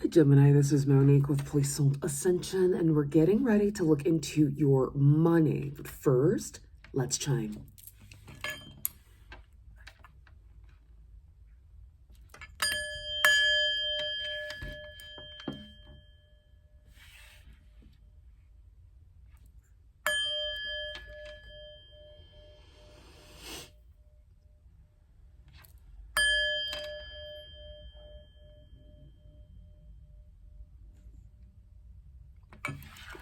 Hi Gemini, this is Monique with Puissant Ascension, and we're getting ready to look into your money. But first, let's chime.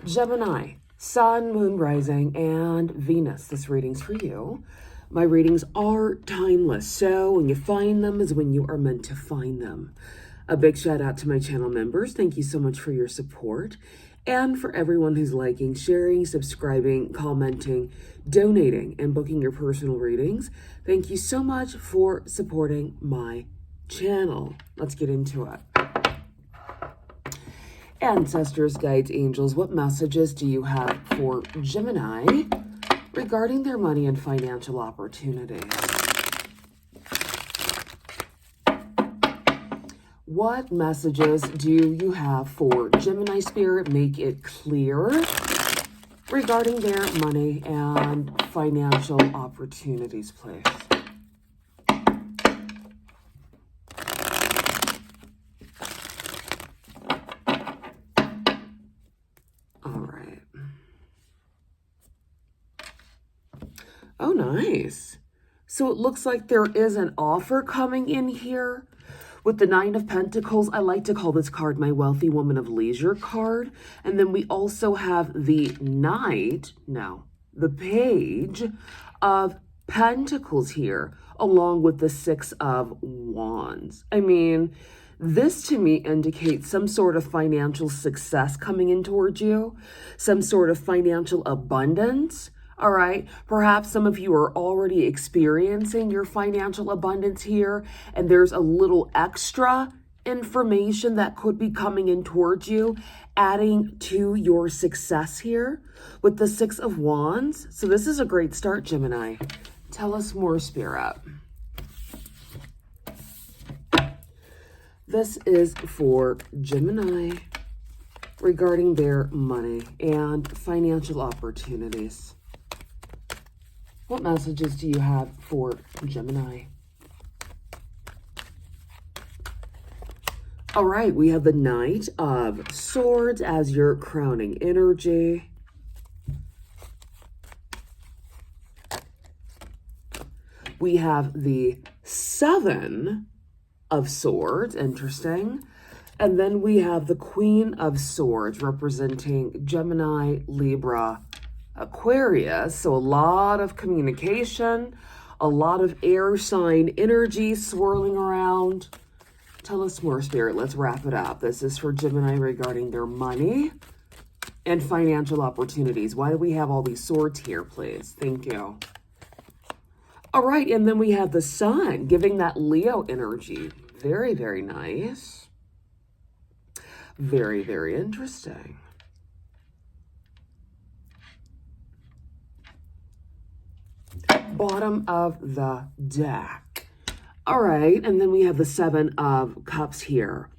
Gemini, Sun, Moon, Rising, and Venus. This reading's for you. My readings are timeless, so when you find them is when you are meant to find them. A big shout out to my channel members. Thank you so much for your support. And for everyone who's liking, sharing, subscribing, commenting, donating, and booking your personal readings. Thank you so much for supporting my channel. Let's get into it. Ancestors, guides, angels, what messages do you have for Gemini regarding their money and financial opportunities? What messages do you have for Gemini Spirit? Make it clear regarding their money and financial opportunities, please. Oh, nice. So it looks like there is an offer coming in here. With the Nine of Pentacles, I like to call this card my Wealthy Woman of Leisure card. And then we also have the the Page of Pentacles here, along with the Six of Wands. I mean, this to me indicates some sort of financial success coming in towards you, some sort of financial abundance. All right, perhaps some of you are already experiencing your financial abundance here, and there's a little extra information that could be coming in towards you, adding to your success here with the Six of Wands. So this is a great start, Gemini. Tell us more, Spirit. This is for Gemini regarding their money and financial opportunities. What messages do you have for Gemini? All right, we have the Knight of Swords as your crowning energy. We have the Seven of Swords, interesting. And then we have the Queen of Swords representing Gemini, Libra, Aquarius. So a lot of communication, a lot of air sign energy swirling around. Tell us more, Spirit. Let's wrap it up. This is for Gemini regarding their money and financial opportunities. Why do we have all these swords here, please? Thank you. All right, and then we have the Sun giving that Leo energy. Very, very nice. Very, very interesting. Bottom of the deck. All right, and then we have the Seven of Cups here.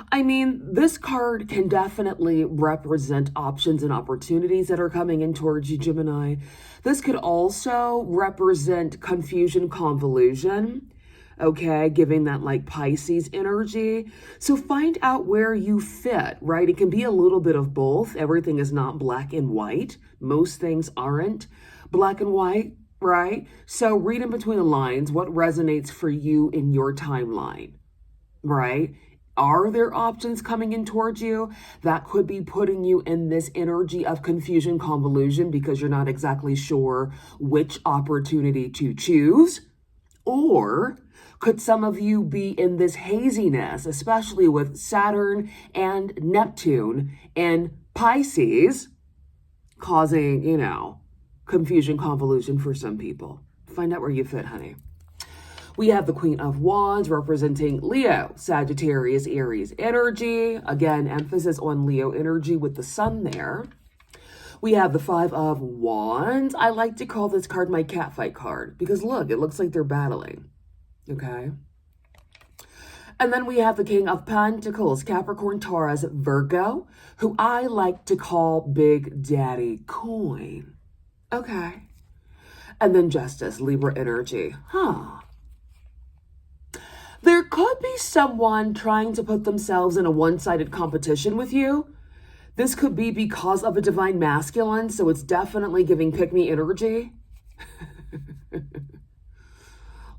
I mean, this card can definitely represent options and opportunities that are coming in towards you, Gemini. This could also represent confusion, convolution, okay, giving that like Pisces energy. So find out where you fit, right? It can be a little bit of both. Everything is not black and white. Most things aren't black and white. Right? So read in between the lines what resonates for you in your timeline, right? Are there options coming in towards you that could be putting you in this energy of confusion, convolution, because you're not exactly sure which opportunity to choose? Or could some of you be in this haziness, especially with Saturn and Neptune and Pisces, causing, confusion, convolution for some people? Find out where you fit, honey. We have the Queen of Wands representing Leo, Sagittarius, Aries energy. Again, emphasis on Leo energy with the Sun there. We have the Five of Wands. I like to call this card my catfight card because look, it looks like they're battling. Okay. And then we have the King of Pentacles, Capricorn, Taurus, Virgo, who I like to call Big Daddy Coin. Okay. And then Justice, Libra energy. There could be someone trying to put themselves in a one-sided competition with you. This could be because of a divine masculine, so it's definitely giving pick-me energy.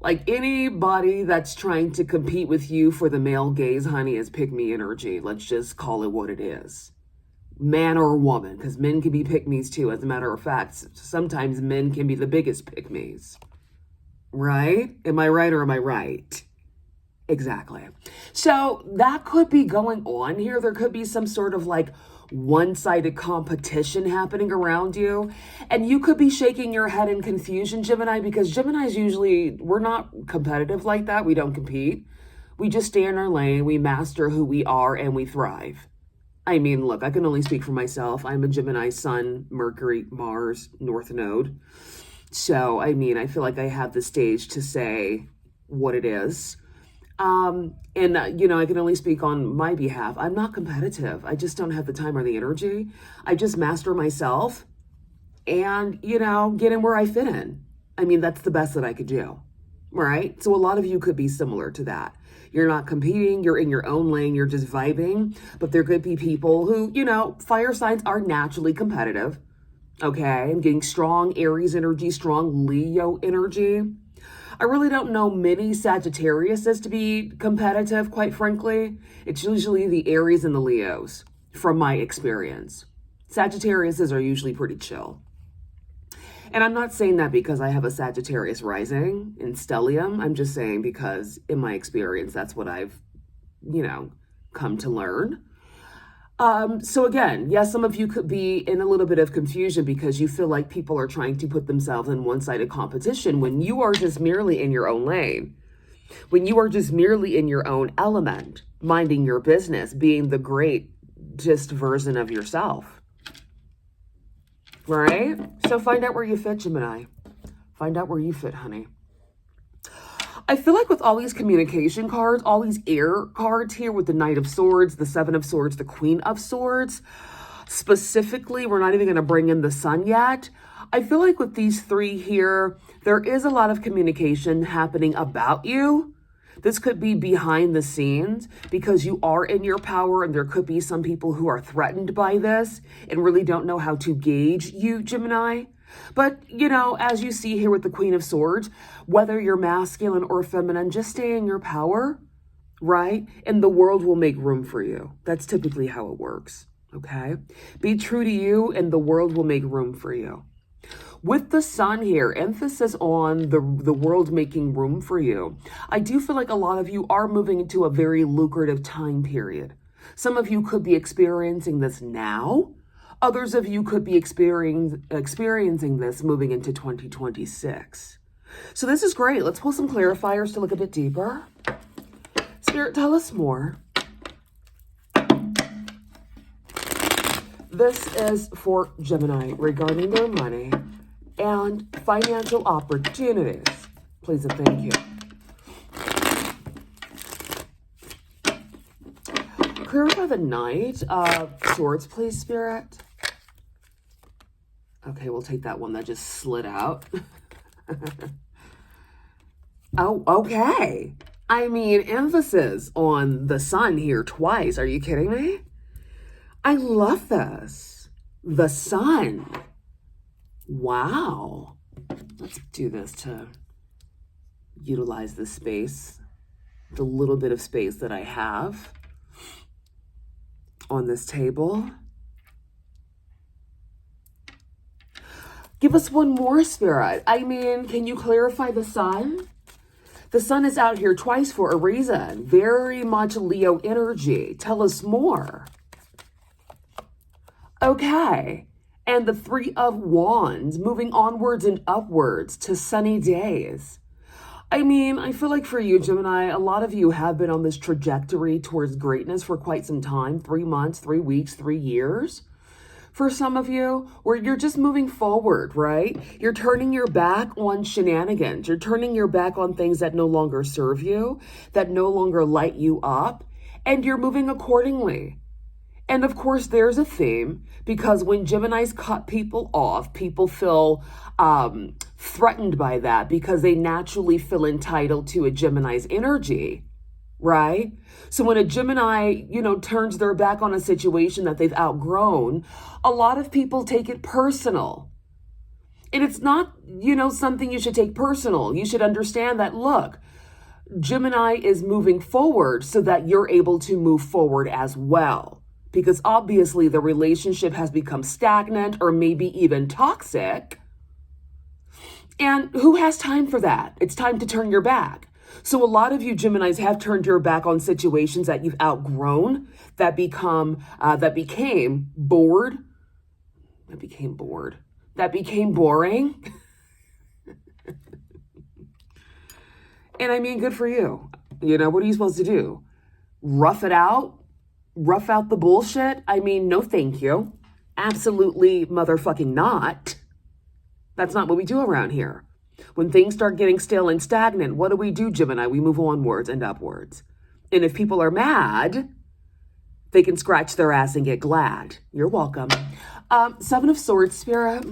Like anybody that's trying to compete with you for the male gaze, honey, is pick-me energy. Let's just call it what it is. Man or woman, because men can be pick-me's too. As a matter of fact, sometimes men can be the biggest pick-me's. Right? Am I right or am I right? Exactly. So that could be going on here. There could be some sort of like one-sided competition happening around you. And you could be shaking your head in confusion, Gemini, because Geminis usually, we're not competitive like that. We don't compete. We just stay in our lane. We master who we are and we thrive. I mean, look, I can only speak for myself. I'm a Gemini Sun, Mercury, Mars, North Node. So, I mean, I feel like I have the stage to say what it is. I can only speak on my behalf. I'm not competitive. I just don't have the time or the energy. I just master myself and, get in where I fit in. I mean, that's the best that I could do, right? So a lot of you could be similar to that. You're not competing. You're in your own lane. You're just vibing. But there could be people who, fire signs are naturally competitive. Okay. I'm getting strong Aries energy, strong Leo energy. I really don't know many Sagittariuses to be competitive, quite frankly. It's usually the Aries and the Leos, from my experience. Sagittariuses are usually pretty chill. And I'm not saying that because I have a Sagittarius rising in stellium. I'm just saying because in my experience, that's what I've, come to learn. So again, yes, some of you could be in a little bit of confusion because you feel like people are trying to put themselves in one-sided competition when you are just merely in your own lane, when you are just merely in your own element, minding your business, being the greatest version of yourself. Right? So find out where you fit, Gemini. Find out where you fit, honey. I feel like with all these communication cards, all these air cards here with the Knight of Swords, the Seven of Swords, the Queen of Swords, specifically, we're not even going to bring in the Sun yet. I feel like with these three here, there is a lot of communication happening about you. This could be behind the scenes because you are in your power and there could be some people who are threatened by this and really don't know how to gauge you, Gemini. But, as you see here with the Queen of Swords, whether you're masculine or feminine, just stay in your power, right? And the world will make room for you. That's typically how it works, okay? Be true to you and the world will make room for you. With the Sun here, emphasis on the world making room for you. I do feel like a lot of you are moving into a very lucrative time period. Some of you could be experiencing this now. Others of you could be experiencing this moving into 2026. So this is great. Let's pull some clarifiers to look a bit deeper. Spirit, tell us more. This is for Gemini regarding their money and financial opportunities. Please and thank you. Clarify the Knight of Swords, please, Spirit. Okay, we'll take that one that just slid out. Oh, okay. I mean, emphasis on the Sun here twice. Are you kidding me? I love this. The Sun. Wow. Let's do this to utilize the space, the little bit of space that I have on this table. Give us one more, Spirit. I mean, can you clarify the Sun? The Sun is out here twice for a reason. Very much Leo energy. Tell us more. Okay. And the Three of Wands, moving onwards and upwards to sunny days. I mean, I feel like for you, Gemini, a lot of you have been on this trajectory towards greatness for quite some time. 3 months, 3 weeks, 3 years. for some of you, where you're just moving forward, right? You're turning your back on shenanigans. You're turning your back on things that no longer serve you, that no longer light you up, and you're moving accordingly. And of course, there's a theme, because when Geminis cut people off, people feel threatened by that because they naturally feel entitled to a Gemini's energy, right? So when a Gemini, turns their back on a situation that they've outgrown, a lot of people take it personal. And it's not, something you should take personal. You should understand that, look, Gemini is moving forward so that you're able to move forward as well. Because obviously the relationship has become stagnant or maybe even toxic. And who has time for that? It's time to turn your back. So a lot of you Geminis have turned your back on situations that you've outgrown, that became bored. That became bored. That became boring. And I mean, good for you. What are you supposed to do? Rough it out? Rough out the bullshit? I mean, no thank you. Absolutely motherfucking not. That's not what we do around here. When things start getting stale and stagnant, what do, Gemini? We move onwards and upwards. And if people are mad, they can scratch their ass and get glad. You're welcome. Seven of Swords, Spirit.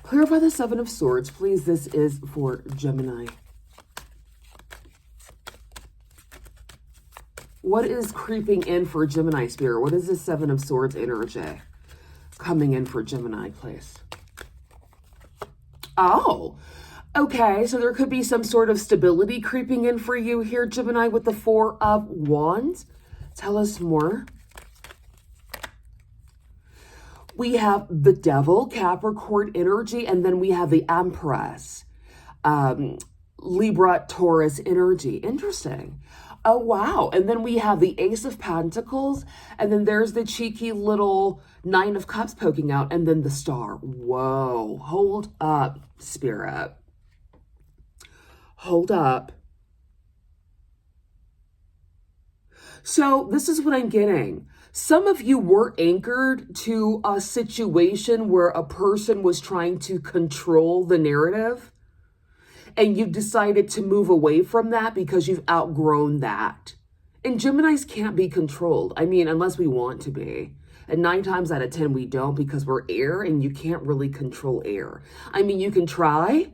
Clarify the Seven of Swords, please. This is for Gemini. What is creeping in for Gemini, Spirit? What is this Seven of Swords energy coming in for Gemini, please? Oh, okay. So there could be some sort of stability creeping in for you here, Gemini, with the Four of Wands. Tell us more. We have the Devil, Capricorn energy, and then we have the Empress, Libra, Taurus energy. Interesting. Oh, wow. And then we have the Ace of Pentacles, and then there's the cheeky little Nine of Cups poking out, and then the Star. Whoa. Hold up, Spirit. Hold up. So this is what I'm getting. Some of you were anchored to a situation where a person was trying to control the narrative, and you decided to move away from that because you've outgrown that. And Geminis can't be controlled. I mean, unless we want to be. And 9 times out of 10, we don't, because we're air and you can't really control air. I mean, you can try,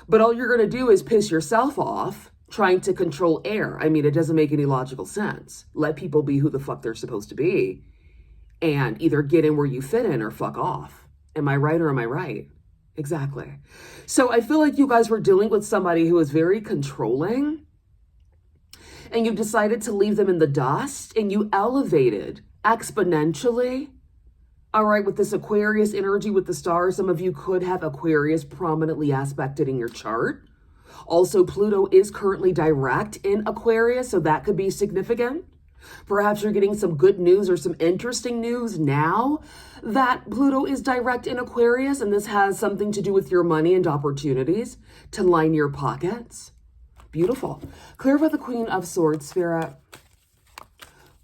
but all you're going to do is piss yourself off trying to control air. I mean, it doesn't make any logical sense. Let people be who the fuck they're supposed to be and either get in where you fit in or fuck off. Am I right or am I right? Exactly. So I feel like you guys were dealing with somebody who was very controlling, and you decided to leave them in the dust, and you elevated exponentially. All right, with this Aquarius energy with the stars, some of you could have Aquarius prominently aspected in your chart. Also, Pluto is currently direct in Aquarius, so that could be significant. Perhaps you're getting some good news or some interesting news now that Pluto is direct in Aquarius, and this has something to do with your money and opportunities to line your pockets. Beautiful. Clarify the Queen of Swords, Spirit.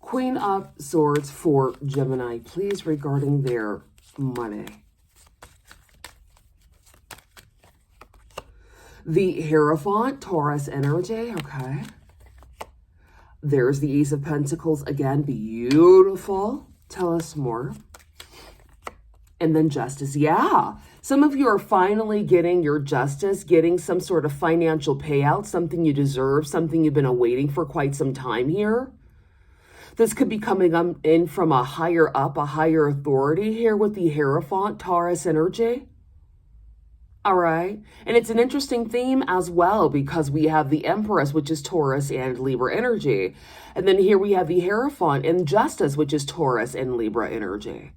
Queen of Swords for Gemini, please, regarding their money. The Hierophant, Taurus energy, okay. There's the Ace of Pentacles again, beautiful. Tell us more. And then Justice, yeah. Some of you are finally getting your justice, getting some sort of financial payout, something you deserve, something you've been awaiting for quite some time here. This could be coming in from a higher up, a higher authority here with the Hierophant, Taurus energy. All right. And it's an interesting theme as well, because we have the Empress, which is Taurus and Libra energy. And then here we have the Hierophant and Justice, which is Taurus and Libra energy.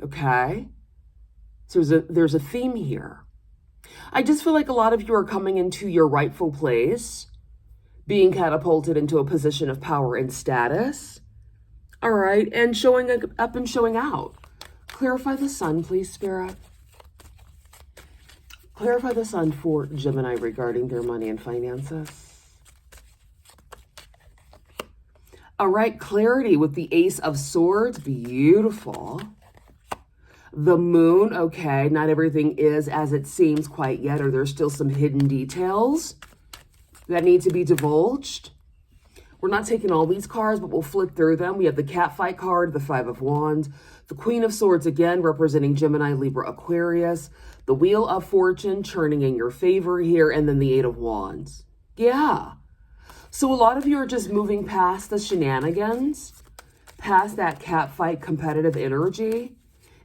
Okay. So there's a theme here. I just feel like a lot of you are coming into your rightful place, being catapulted into a position of power and status. All right. And showing up and showing out. Clarify the Sun, please, Spirit. Clarify the Sun for Gemini regarding their money and finances. All right, clarity with the Ace of Swords. Beautiful. The Moon. Okay, not everything is as it seems quite yet, or there's still some hidden details that need to be divulged. We're not taking all these cards, but we'll flip through them. We have the Catfight card, the Five of Wands, the Queen of Swords, again, representing Gemini, Libra, Aquarius, the Wheel of Fortune turning in your favor here, and then the Eight of Wands. Yeah. So a lot of you are just moving past the shenanigans, past that catfight competitive energy,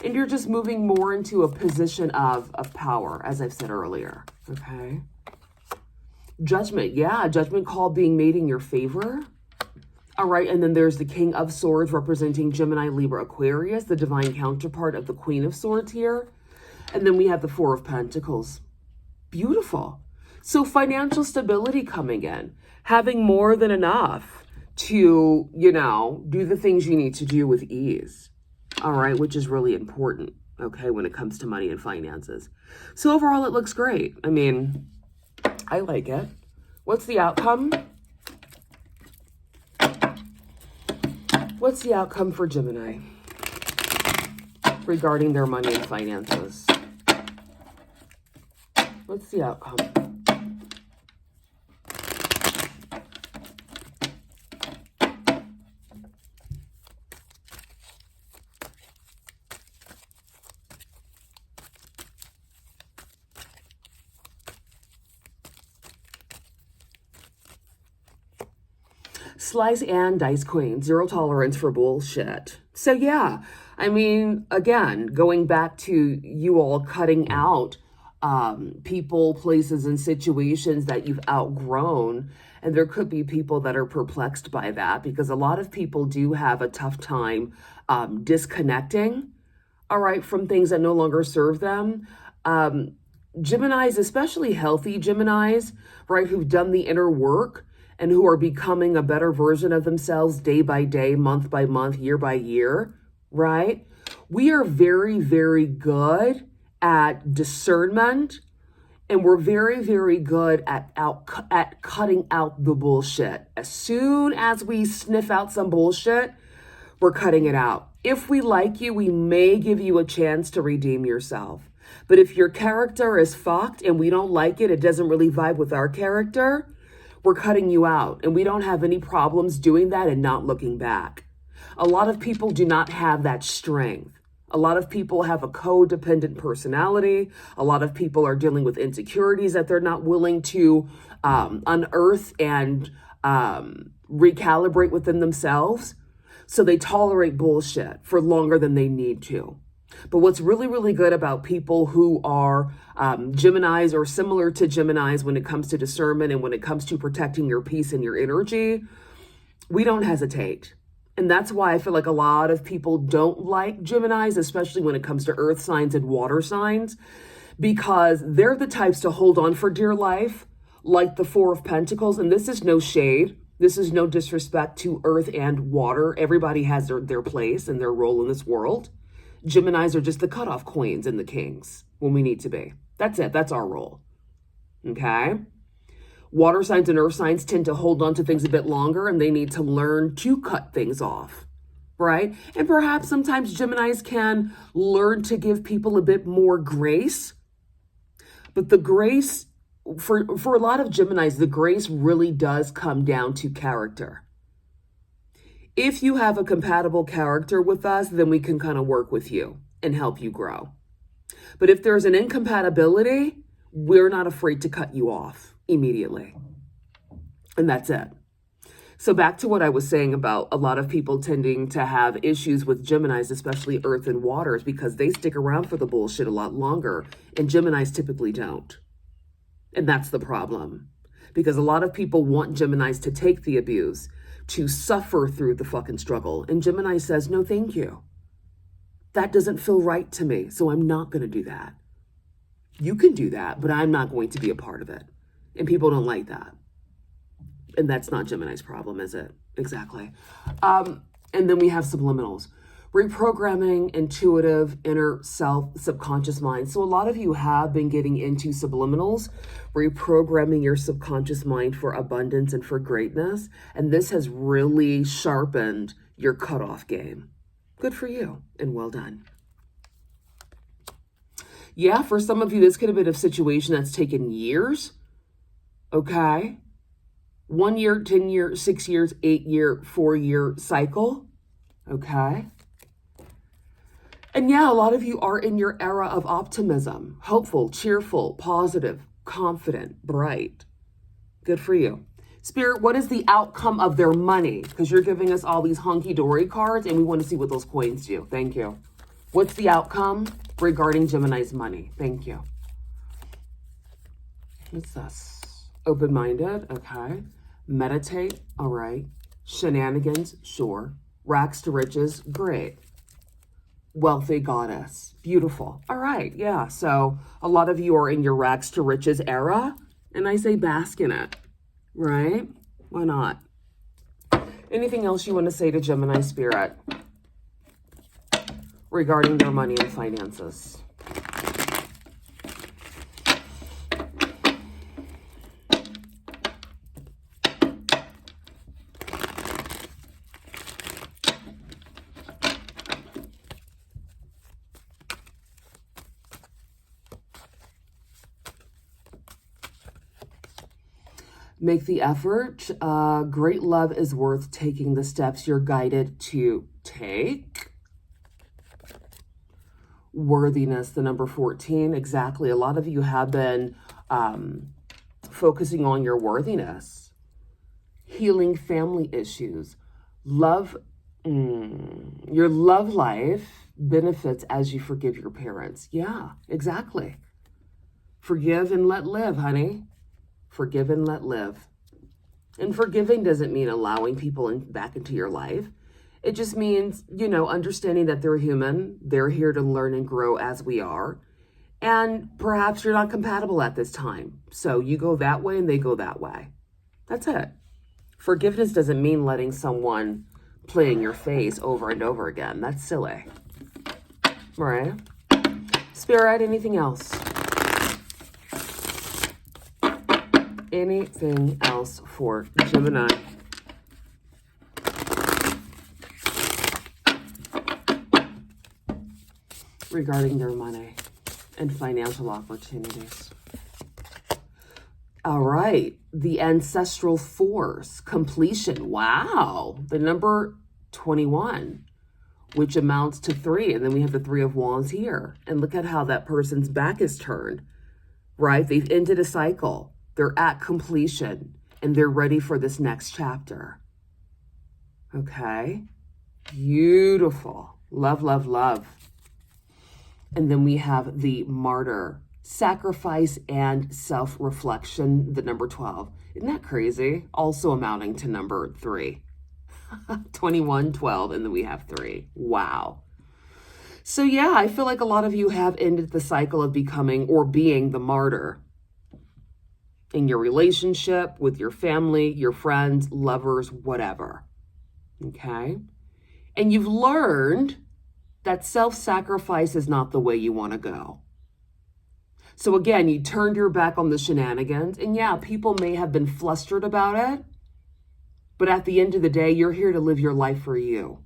and you're just moving more into a position of power, as I've said earlier, okay? Judgment, yeah, judgment call being made in your favor. All right, and then there's the King of Swords representing Gemini, Libra, Aquarius, the divine counterpart of the Queen of Swords here. And then we have the Four of Pentacles. Beautiful. So financial stability coming in, having more than enough to, you know, do the things you need to do with ease. All right, which is really important, okay, when it comes to money and finances. So overall, it looks great. I mean, I like it. What's the outcome? What's the outcome for Gemini regarding their money and finances? What's the outcome? Slice and Dice Queen, zero tolerance for bullshit. So yeah, I mean, again, going back to you all cutting out people, places, and situations that you've outgrown. And there could be people that are perplexed by that because a lot of people do have a tough time disconnecting, all right, from things that no longer serve them. Geminis, especially healthy Geminis, right, who've done the inner work, and who are becoming a better version of themselves day by day, month by month, year by year, right? We are very, very good at discernment, and we're very, very good at cutting out the bullshit. As soon as we sniff out some bullshit, we're cutting it out. If we like you, we may give you a chance to redeem yourself. But if your character is fucked and we don't like it, it doesn't really vibe with our character, we're cutting you out, and we don't have any problems doing that and not looking back. A lot of people do not have that strength. A lot of people have a codependent personality. A lot of people are dealing with insecurities that they're not willing to unearth and recalibrate within themselves. So they tolerate bullshit for longer than they need to. But what's really, really good about people who are Geminis or similar to Geminis when it comes to discernment and when it comes to protecting your peace and your energy, we don't hesitate. And that's why I feel like a lot of people don't like Geminis, especially when it comes to earth signs and water signs, because they're the types to hold on for dear life, like the Four of Pentacles. And this is no shade. This is no disrespect to earth and water. Everybody has their place and their role in this world. Geminis are just the cutoff queens and the kings when we need to be. That's it. That's our role. Okay? Water signs and earth signs tend to hold on to things a bit longer, and they need to learn to cut things off, right? And perhaps sometimes Geminis can learn to give people a bit more grace. But the grace, for a lot of Geminis, the grace really does come down to character. If you have a compatible character with us, then we can kind of work with you and help you grow. But if there's an incompatibility, we're not afraid to cut you off immediately. And that's it. So back to what I was saying about a lot of people tending to have issues with Geminis, especially earth and waters, because they stick around for the bullshit a lot longer, and Geminis typically don't. And that's the problem. Because a lot of people want Geminis to take the abuse, to suffer through the fucking struggle. And Gemini says, no, thank you. That doesn't feel right to me, so I'm not going to do that. You can do that, but I'm not going to be a part of it. And people don't like that. And that's not Gemini's problem, is it? Exactly. And then we have subliminals. reprogramming intuitive inner self subconscious mind. So a lot of you have been getting into subliminals, reprogramming your subconscious mind for abundance and for greatness. And this has really sharpened your cutoff game. Good for you and well done. Yeah, for some of you, this could have been a situation that's taken years. Okay. 1 year, 10 year, 6 years, 8 year, 4-year cycle. Okay. And yeah, a lot of you are in your era of optimism, hopeful, cheerful, positive, confident, bright. Good for you. Spirit, what is the outcome of their money? Because you're giving us all these hunky-dory cards and we want to see what those coins do. Thank you. What's the outcome regarding Gemini's money? Thank you. What's this? Open-minded, okay. Meditate, all right. Shenanigans, sure. Rags to riches, great. Wealthy goddess, beautiful. All right, yeah. So a lot of you are in your rags to riches era, and I say bask in it, right? Why not? Anything else you want to say to Gemini Spirit regarding their money and finances? Make the effort. Great love is worth taking the steps you're guided to take. Worthiness, the number 14. Exactly. A lot of you have been focusing on your worthiness. Healing family issues. Love. Your love life benefits as you forgive your parents. Yeah, exactly. Forgive and let live, honey. Forgive and let live. And forgiving doesn't mean allowing people back into your life. It just means, understanding that they're human. They're here to learn and grow as we are. And perhaps you're not compatible at this time. So you go that way and they go that way. That's it. Forgiveness doesn't mean letting someone play in your face over and over again. That's silly. All right. Spirit, anything else? Anything else for Gemini? Regarding their money and financial opportunities. All right. The ancestral force, completion. Wow. The number 21, which amounts to 3. And then we have the 3 of Wands here. And look at how that person's back is turned, right? They've ended a cycle. They're at completion and they're ready for this next chapter. Okay. Beautiful. Love, love, love. And then we have the martyr, sacrifice and self-reflection, the number 12. Isn't that crazy? Also amounting to number 3. 21, 12, and then we have 3. Wow. So yeah, I feel like a lot of you have ended the cycle of becoming or being the martyr in your relationship, with your family, your friends, lovers, whatever. Okay? And you've learned that self-sacrifice is not the way you want to go. So again, you turned your back on the shenanigans, and yeah, people may have been flustered about it, but at the end of the day, you're here to live your life for you,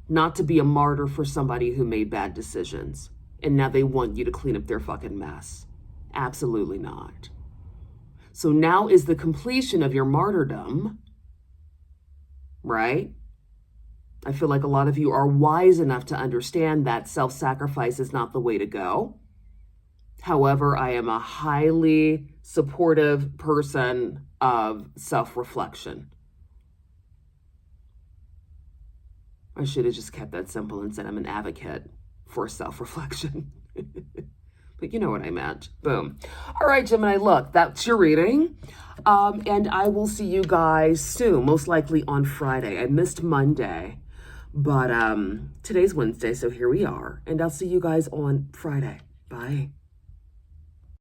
not to be a martyr for somebody who made bad decisions, and now they want you to clean up their fucking mess. Absolutely not. So now is the completion of your martyrdom, right? I feel like a lot of you are wise enough to understand that self-sacrifice is not the way to go. However, I am a highly supportive person of self-reflection. I should have just kept that simple and said I'm an advocate for self-reflection. But you know what I meant. Boom. All right, Gemini, look, that's your reading. And I will see you guys soon, most likely on Friday. I missed Monday, but today's Wednesday, so here we are. And I'll see you guys on Friday. Bye.